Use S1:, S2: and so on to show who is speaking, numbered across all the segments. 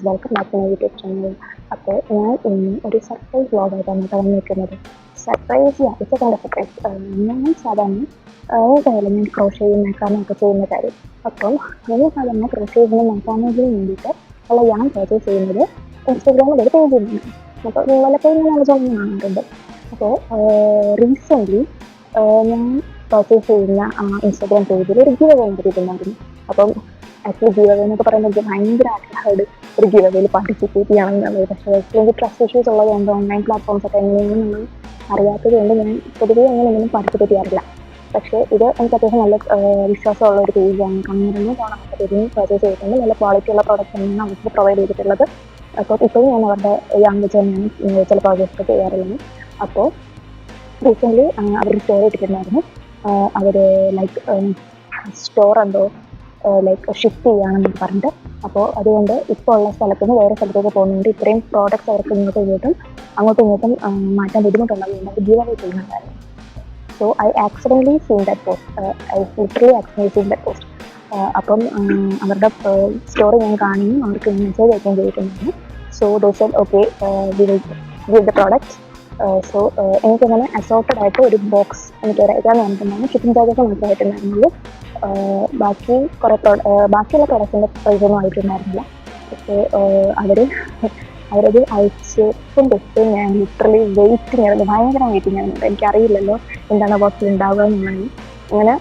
S1: Welcome back to my YouTube channel. അപ്പോൾ ഞാൻ ഇന്ന് ഒരു സർപ്രൈസ് വ്ളോഗായിട്ടാണ് വന്നിരിക്കുന്നത്. Surprise it's a kind of surprise. ഞാൻ സാധാരണ ഞാൻ ക്രോഷയും മാക്രാമയും ഒക്കെ ചെയ്യുന്ന കാര്യം. അപ്പം ഞാൻ സാധാരണ ക്രോഷേജിനും മാക്രാമയ്ക്കും വേണ്ടിയിട്ട് ഞാൻ പർച്ചേസ് ചെയ്യുന്നത് ഇൻസ്റ്റാഗ്രാമിൽ ഒരു പേജിൽ നിന്നാണ്. അപ്പോൾ നിങ്ങളുടെ പേജ് ഞാൻ കാണാറുണ്ട്. അപ്പോൾ റീസെൻ്റ്ലി ഞാൻ പർച്ചേസ് ചെയ്യുന്ന ഇൻസ്റ്റാഗ്രാം പേജിൽ ഒരു ഗിവ് അവേ നടത്തിയിട്ടുണ്ടായിരുന്നു. അപ്പം ആക്ച്വലി ഗിവ് അവേ എന്നൊക്കെ പറയുമ്പോൾ എനിക്ക് ഭയങ്കര ആഗ്രഹമായിട്ട് ഒരു ഗിവ് അവേയിൽ പാർട്ടിസിപ്പേറ്റ് ചെയ്യണമെന്നുള്ളത്. പക്ഷേ എനിക്ക് ട്രസ്റ്റ് ഇഷ്യൂസ് ഉള്ളതുകൊണ്ട് ഓൺലൈൻ പ്ലാറ്റ്ഫോംസ് ഒക്കെ എങ്ങനെയാണെന്നുള്ളത് അറിയാത്തത് കൊണ്ട് ഞാൻ പൊതുവെ അങ്ങനെയൊന്നും പാർട്ടിസിപ്പേറ്റ് ചെയ്യാറില്ല. പക്ഷേ ഇത് എനിക്ക് അത്യാവശ്യം നല്ല വിശ്വാസമുള്ള ഒരു പേജാണ്. കണ്ണൂരിൽ കാണാത്ത പേജിൽ പർച്ചേസ് ചെയ്തിട്ടുണ്ട്. നല്ല ക്വാളിറ്റിയുള്ള പ്രോഡക്റ്റ് തന്നെയാണ് അവർക്ക് പ്രൊവൈഡ് ചെയ്തിട്ടുള്ളത്. അപ്പോൾ ഇപ്പോഴും ഞാൻ അവരുടെ ലാംഗ്വേജ് തന്നെയാണ് ചില പ്രോജക്ട്സ് ചെയ്യാറുള്ളത്. അപ്പോൾ റീസെൻ്റ്ലി അവർ സ്റ്റോർ ഇട്ടിട്ടുണ്ടായിരുന്നു. അവർ ലൈക്ക് സ്റ്റോർ എന്തോ ലൈക്ക് ഷിഫ്റ്റ് ചെയ്യുകയാണെന്ന് പറഞ്ഞിട്ട്. അപ്പോൾ അതുകൊണ്ട് ഇപ്പോൾ ഉള്ള സ്ഥലത്ത് നിന്ന് വേറെ സ്ഥലത്തേക്ക് പോകുന്നുണ്ട്. ഇത്രയും പ്രോഡക്റ്റ്സ് അവർക്ക് അങ്ങോട്ടും ഇങ്ങോട്ടും മാറ്റാൻ ബുദ്ധിമുട്ടുള്ളതുകൊണ്ട് അവർ ഗിവ് അവേ ചെയ്യുന്നുണ്ടായിരുന്നു. So I accidentally scene that post. I literally accidentally scene that post. അപ്പം അവരുടെ സ്റ്റോറി ഞാൻ കാണുകയും അവർക്ക് മെസ്സേജ് അയക്കുകയും ചെയ്തിട്ടുണ്ടായിരുന്നു. So they Z okay we will give the products. So എനിക്കങ്ങനെ അസോർട്ടഡ് ആയിട്ട് ഒരു ബോക്സ് എനിക്ക് അയക്കാമെന്ന് പറഞ്ഞിട്ടുണ്ടായിരുന്നു. ഷിപ്പിംഗ് ചാർജൊക്കെ മാത്രമായിട്ടുണ്ടായിരുന്നുള്ളൂ. ബാക്കിയുള്ള പ്രോഡക്റ്റിൻ്റെ പ്രൈസൊന്നും ആയിട്ടുണ്ടായിരുന്നില്ല. പക്ഷേ അവരത് അയച്ചപ്പം തൊട്ട് ഞാൻ ലിറ്ററലി വെയിറ്റിംഗ് ആയിരുന്നു, ഭയങ്കര വെയിറ്റിംഗ് ആയിരുന്നു. എനിക്കറിയില്ലല്ലോ എന്താണ് ബോക്സിൽ ഉണ്ടാവുക എന്നുള്ളത്. അങ്ങനെ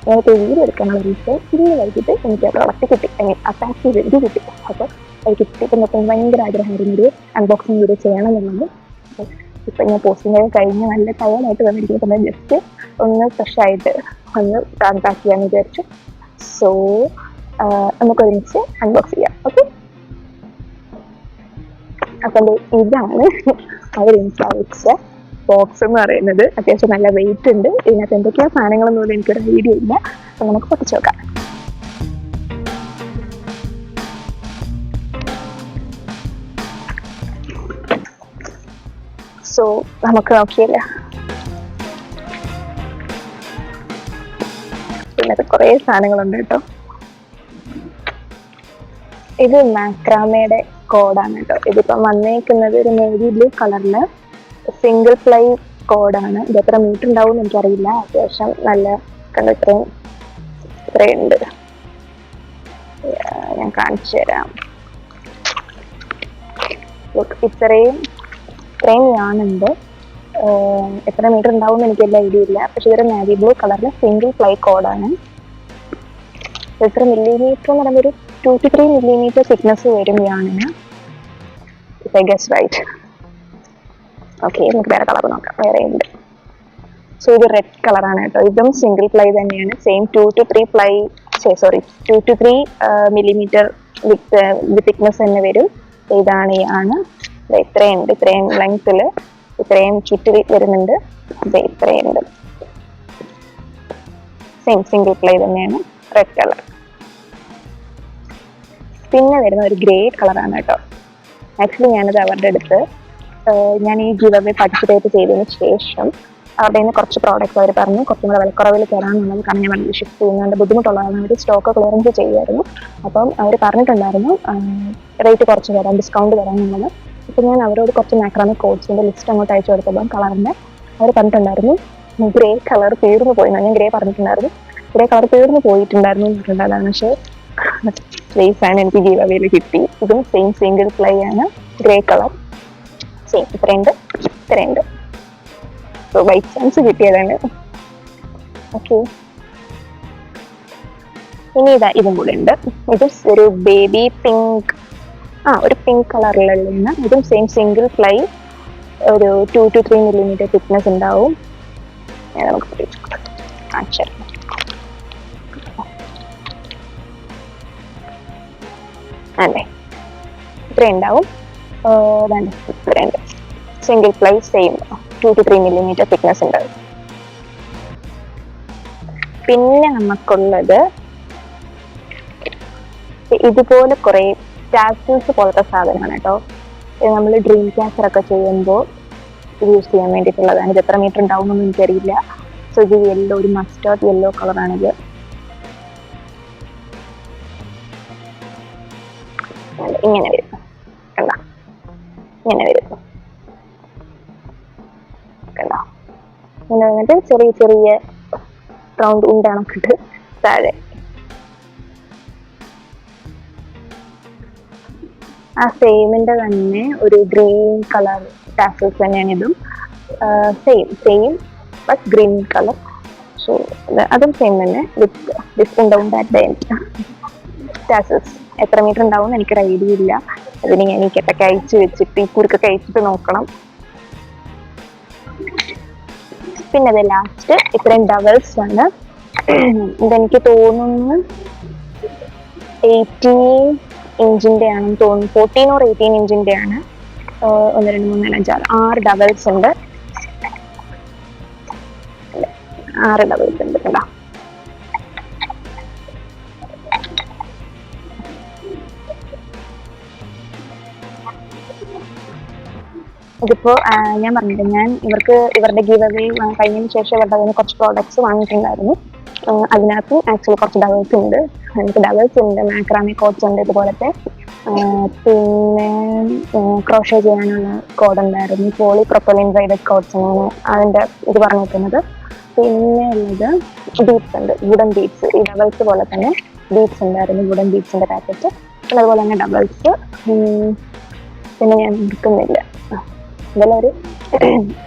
S1: എനിക്ക് വീഡിയോ എടുക്കാനുള്ള റീസൺ ഇന്ന് വൈകിട്ട് എനിക്ക് ആ പ്രോഡക്റ്റ് കിട്ടി, അറ്റാച്ച് ചെയ്ത് ഇത് കിട്ടി. അപ്പോൾ അത് കിട്ടിയപ്പോൾ തൊട്ട് ഭയങ്കര ആഗ്രഹമായിരുന്നു ഒരു അൺബോക്സിങ് വീഡിയോ ചെയ്യണം എന്നുള്ളത്. അപ്പോൾ ഇപ്പം ഞാൻ പോസ്റ്റിംഗ് കഴിഞ്ഞ് നല്ല ടയർഡായിട്ട് വന്നിരിക്കുന്നത് നമ്മൾ ജസ്റ്റ് ഒന്ന് ഫ്രഷായിട്ട് ഒന്ന് അൺപാക്ക് ചെയ്യാമെന്ന് വിചാരിച്ചു. സോ നമുക്കൊരുമിച്ച് അൺബോക്സ് ചെയ്യാം. ഓക്കെ, അപ്പം ഇതാണ് അവരെനിക്ക് അയച്ച ബോക്സ് എന്ന് പറയുന്നത്. അത്യാവശ്യം നല്ല വെയിറ്റ് ഉണ്ട്. ഇതിനകത്ത് എന്തൊക്കെയാണ് സാധനങ്ങളെന്നുള്ളത് എനിക്കൊരു ഐഡിയ ഇല്ല. അപ്പം നമുക്ക് പൊട്ടിച്ച് നോക്കാം. സോ നമുക്ക് നോക്കിയല്ലേ, ഇതിനകത്ത് കുറേ സാധനങ്ങളുണ്ട് കേട്ടോ. ഇത് മാക്രാമയുടെ കോഡാണ് കേട്ടോ. ഇതിപ്പം വന്നേക്കുന്നത് ഒരു നേവി ബ്ലൂ കളറില് സിംഗിൾ പ്ലൈ കോഡാണ്. ഇത് എത്ര മീറ്റർ ഉണ്ടാവും എന്ന് എനിക്കറിയില്ല. അത്യാവശ്യം നല്ല കണ്ടോ, ഇത്രയുണ്ട്. ഞാൻ കാണിച്ചു തരാം. ഇത്രയും ഞാനുണ്ട്. എത്ര മീറ്റർ ഉണ്ടാവും എന്ന് എനിക്ക് വലിയ ഐഡിയ ഇല്ല. പക്ഷെ ഇതൊരു നേവി ബ്ലൂ കളറിൽ സിംഗിൾ പ്ലൈ കോഡാണ്. എത്ര മില്ലിമീറ്റർ എന്ന് പറയുമ്പോൾ ഒരു 2 to 3 millimeter തിക്നെസ് വരും ഞാനിന്, if I guess right. Okay, നമുക്ക് വേറെ കളർ നോക്കാം. വേറെ ഉണ്ട്. സോ ഇത് റെഡ് കളറാണ് കേട്ടോ. ഇതും സിംഗിൾ പ്ലൈ തന്നെയാണ്. സെയിം 2 to 3 millimeter തിക്നെസ് തന്നെ വരും. ഇതാണ് ഇത്രയും ലെങ്ത്തിൽ ഇത്രയും ചുറ്റി വരുന്നുണ്ട്. ഇത്രയുണ്ട്. സെയിം സിംഗിൾ പ്ലൈ തന്നെയാണ്, റെഡ് കളർ. പിന്നെ വരുന്ന ഒരു ഗ്രേ കളറാണ് കേട്ടോ. ആക്ച്വലി ഞാനത് അവരുടെ അടുത്ത് ഞാൻ ഈ ഗിവ് അവേ പാർട്ടിസിപ്പേറ്റ് ചെയ്തതിന് ശേഷം അവരുടെ നിന്ന് കുറച്ച് പ്രോഡക്റ്റ്സ് അവർ പറഞ്ഞു കുറച്ചും കൂടെ വിലക്കുറവിൽ തരാമെന്നുള്ളത്. കാരണം ഞാൻ വളരെ ഷിഫ്റ്റ് ചെയ്യുന്നതിൻ്റെ ബുദ്ധിമുട്ടുള്ളതാണ്. അവർ സ്റ്റോക്ക് ക്ലിയറൻസ് ചെയ്യുമായിരുന്നു. അപ്പം അവർ പറഞ്ഞിട്ടുണ്ടായിരുന്നു റേറ്റ് കുറച്ച് തരാം, ഡിസ്കൗണ്ട് തരാമെന്നുള്ളത്. അപ്പോൾ ഞാൻ അവരോട് കുറച്ച് മാക്രാമെ കോഡ്സിൻ്റെ ലിസ്റ്റ് അങ്ങോട്ട് അയച്ചു കൊടുത്തപ്പോൾ കളറിൻ്റെ അവർ പറഞ്ഞിട്ടുണ്ടായിരുന്നു ഗ്രേ കളർ തീർന്നു പോയി. ഞാൻ ഗ്രേ പറഞ്ഞിട്ടുണ്ടായിരുന്നു, ഗ്രേ കളർ തീർന്നു പോയിട്ടുണ്ടായിരുന്നു എന്ന് പറഞ്ഞിട്ടുണ്ടായിരുന്നു. പക്ഷേ പ്ലേസ് ആണ് എനിക്ക് ഗീവ് അവേയിൽ കിട്ടി. ഇതും സെയിം സിംഗിൾ പ്ലൈ ആണ്, ഗ്രേ കളർ. സെയിം ഇത്രയുണ്ട്. സോ ബൈ ചാൻസ് കിട്ടിയതാണ്. ഓക്കെ, ഇനി ഇതും കൂടെ ഉണ്ട്. ഇത് ഒരു ബേബി പിങ്ക്, ഒരു പിങ്ക് കളറിലുള്ള. ഇതും സെയിം സിംഗിൾ പ്ലൈ, ഒരു 2 to 3 millimeter തിക്നെസ് ഉണ്ടാവും. നമുക്ക് കാണിച്ചു തരാം. അല്ലേ, ഇത്രയും ഉണ്ടാവും. ഇത്രയുണ്ട്. Single ply, same 2 to 3 millimeter thickness ഉണ്ടാവും. പിന്നെ നമുക്കുള്ളത് ഇതുപോലെ കുറേ ടാസൽസ് പോലത്തെ സാധനമാണ് കേട്ടോ. നമ്മൾ ഡ്രീം ക്യാച്ചർ ഒക്കെ ചെയ്യുമ്പോൾ ഇത് യൂസ് ചെയ്യാൻ വേണ്ടിയിട്ടുള്ളതാണ്. ഇത് എത്ര മീറ്റർ ഉണ്ടാവുമെന്നൊന്നും എനിക്കറിയില്ല. സോ ഇത് യെല്ലോ, ഒരു മസ്റ്റാർഡ് യെല്ലോ കളറാണിത്. ഇങ്ങനെ വരും കണ്ടോ. ഇങ്ങനെ വന്നിട്ട് ചെറിയ ചെറിയ റൗണ്ട് ഉണ്ടണക്കിട്ട് താഴെ. ആ സെയിമിന്റെ തന്നെ ഒരു ഗ്രീൻ കളർ ടാസൽസ് തന്നെയാണ് ഇതും. Same but green colour. So അതും സെയിം തന്നെ വിത്ത് ദിസ് ഉണ്ടാവും ദാറ്റ് ടാസൽസ്. എത്ര മീറ്റർ ഉണ്ടാവും എനിക്കൊരു ഐഡിയ ഇല്ല. അതിന് ഞാൻ ഈ കെട്ടൊക്കെ അയച്ചു വെച്ചിട്ട് ഈ കുരുക്കൊക്കെ അയച്ചിട്ട് നോക്കണം. പിന്നെ അത് ലാസ്റ്റ് ഇത്രയും ഡബിൾസ് ആണ്. ഇതെനിക്ക് തോന്നുന്നു 18 ഇഞ്ചിന്റെ ആണെന്ന് തോന്നുന്നു. 14 or 18 ഇഞ്ചിന്റെ ആണ്. 1 2 3 4 5 6 ഡബിൾസ് ഉണ്ട്. 6 ഡബിൾസ് ഉണ്ട് കേട്ടോ. ഇതിപ്പോ ഞാൻ പറഞ്ഞില്ല, ഞാൻ ഇവരുടെ ഗിവ് അവേ കഴിഞ്ഞതിന് ശേഷം ഇവരുടെ കയ്യിൽ നിന്ന് കുറച്ച് പ്രോഡക്ട്സ് വാങ്ങിയിട്ടുണ്ടായിരുന്നു. അതിനകത്ത് ആക്ച്വലി കുറച്ച് ഡബിൾസ് ഉണ്ട്. എനിക്ക് ഡബിൾസ് ഉണ്ട്, മാക്രാമി കോട്ട്സ് ഉണ്ട് ഇതുപോലത്തെ. പിന്നെ ക്രോഷേ ചെയ്യാനുള്ള കോഡ് ഉണ്ടായിരുന്നു. പോളി പ്രൊപ്പലിൻ ബ്രൈഡഡ് കോട്ട്സ് ആണ് അതിൻ്റെ ഇത് പറഞ്ഞിരിക്കുന്നത്. പിന്നെ ഉള്ളത് ബീഡ്സ് ഉണ്ട്, വുഡൻ ബീഡ്സ്. ഈ ഡബിൾസ് പോലെ തന്നെ ബീഡ്സ് ഉണ്ടായിരുന്നു, വുഡൻ ബീഡ്സിൻ്റെ പാക്കറ്റ്. പിന്നെ അതുപോലെ തന്നെ ഡബിൾസ്. പിന്നെ ഞാൻ എടുക്കുന്നില്ല. ഇതെല്ലാം ഒരു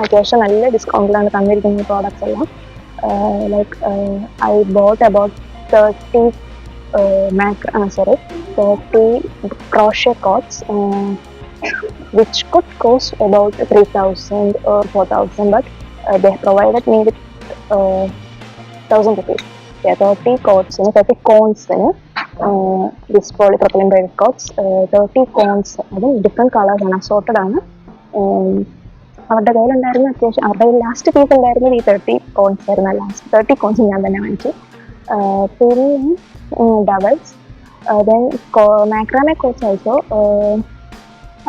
S1: അത്യാവശ്യം നല്ല ഡിസ്കൗണ്ടിലാണ് തന്നിരിക്കുന്ന പ്രോഡക്റ്റ്സ് എല്ലാം. Like I boat about 30 crochet cords which could cost about 3,000 or 4,000, but they provided me with 1,000 rupees. Yeah, 30 cords, 30 cones, this polypropylene braided cords, 30 cones, different colors and assorted ആണ്. അവരുടെ കയ്യിലുണ്ടായിരുന്ന അത്യാവശ്യം അവരുടെ ലാസ്റ്റ് പീസ് ഉണ്ടായിരുന്നത് ഈ 30 cons ആയിരുന്നു. Last 30 cons ഞാൻ തന്നെ വാങ്ങിച്ചു. പിന്നെ ഡബിൾസ്, ദെൻ മാക്രാമെ കോട്ട്സ് ഓൾസോ.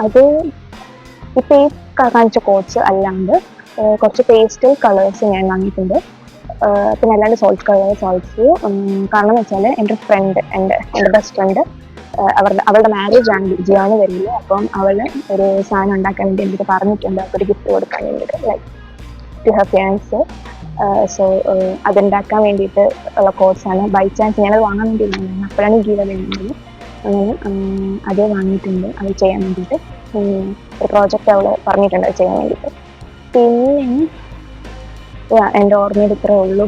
S1: അത് ഇപ്പോൾ ഈ കാണിച്ച കോട്ട്സ് അല്ലാണ്ട് കുറച്ച് പേസ്റ്റൽ കളേഴ്സ് ഞാൻ വാങ്ങിയിട്ടുണ്ട്. പിന്നെ അല്ലാണ്ട് സോൾട്ട് കളേഴ്സ് ഓൾസോ. കാരണം എന്ന് വെച്ചാൽ എൻ്റെ ബെസ്റ്റ് ഫ്രണ്ട് അവളുടെ മാരേജ് ആണ് ജിയാണ് വരുന്നത്. അപ്പം അവള് ഒരു സാധനം ഉണ്ടാക്കാൻ വേണ്ടി എനിക്ക് പറഞ്ഞിട്ടുണ്ട്, അവർക്കൊരു ഗിഫ്റ്റ് കൊടുക്കാൻ വേണ്ടിയിട്ട്, ലൈക്ക് ടു ഹർ ഫിയാൻസ്. സോ അതുണ്ടാക്കാൻ വേണ്ടിയിട്ട് ഉള്ള കോഴ്സാണ്. ബൈ ചാൻസ് ഞാനത് വാങ്ങാൻ വേണ്ടിയില്ല, അപ്പോഴാണ് ഗീത വേണ്ടത്. അങ്ങനെ അത് വാങ്ങിയിട്ടുണ്ട് അത് ചെയ്യാൻ വേണ്ടിയിട്ട്. ഒരു പ്രോജക്റ്റ് അവൾ പറഞ്ഞിട്ടുണ്ട് അത് ചെയ്യാൻ വേണ്ടിയിട്ട്. പിന്നെ എൻ്റെ ഓർമ്മയിൽ ഇത്രേ ഉള്ളൂ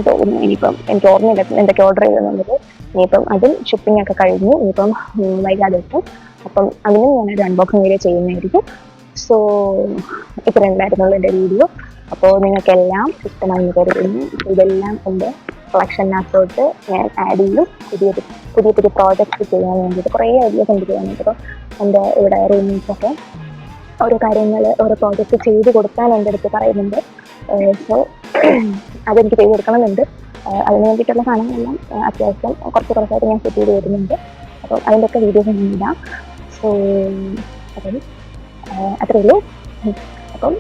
S1: തോന്നുന്നു. ഇനിയിപ്പം എനിക്ക് ഓർമ്മയില്ല എന്തൊക്കെ ഓർഡർ ചെയ്തെന്നുള്ളത്. ഇനിയിപ്പം അതും ഷിപ്പിംഗ് ഒക്കെ കഴിഞ്ഞു. ഇനിയിപ്പം വൈകാതെ എത്തും. അപ്പം അതിനും ഞാനൊരു അൺബോക്സിംഗ് വീഡിയോ ചെയ്യുന്നതായിരിക്കും. സോ ഇത്രയും ഉണ്ടായിരുന്നുള്ളൂ എൻ്റെ വീഡിയോ. അപ്പോൾ നിങ്ങൾക്കെല്ലാം ഇഷ്ടമായി കരുതുന്നു. ഇതെല്ലാം എൻ്റെ കളക്ഷനകത്തോട്ട് ഞാൻ ആഡ് ചെയ്യും. പുതിയ പ്രോജക്ട്സ് ചെയ്യാൻ വേണ്ടിയിട്ട് കുറേ ഐഡിയാസ് എനിക്ക് ചെയ്യാൻ വേണ്ടിയിട്ട്. എൻ്റെ ഇവിടെ റൂംമേറ്റ്സൊക്കെ ഓരോ കാര്യങ്ങൾ ഓരോ പ്രോജക്റ്റ് ചെയ്ത് കൊടുക്കാൻ എൻ്റെ അടുത്ത് പറയുന്നുണ്ട്. സോ അതെനിക്ക് ചെയ്ത് കൊടുക്കണമെന്നുണ്ട്. അതിന് വേണ്ടിയിട്ടുള്ള സാധനങ്ങളെല്ലാം അത്യാവശ്യം കുറച്ചായിട്ട് ഞാൻ സെറ്റ് ചെയ്ത് വരുന്നുണ്ട്. അപ്പം അതിൻ്റെയൊക്കെ വീഡിയോസ് ഞാൻ ഇടാം. സോ അത്രയേ ഉള്ളൂ. അപ്പം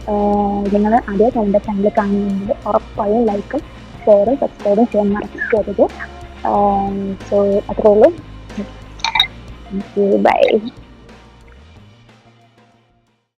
S1: നിങ്ങൾ ആദ്യമായിട്ട് എൻ്റെ ചാനൽ കാണുന്നുണ്ടെങ്കിൽ ഉറപ്പായും ലൈക്കും ഷെയറും സബ്സ്ക്രൈബും ചെയ്യാൻ മറക്കരുത്. സോ അത്രയേ ഉള്ളൂ. ബൈ.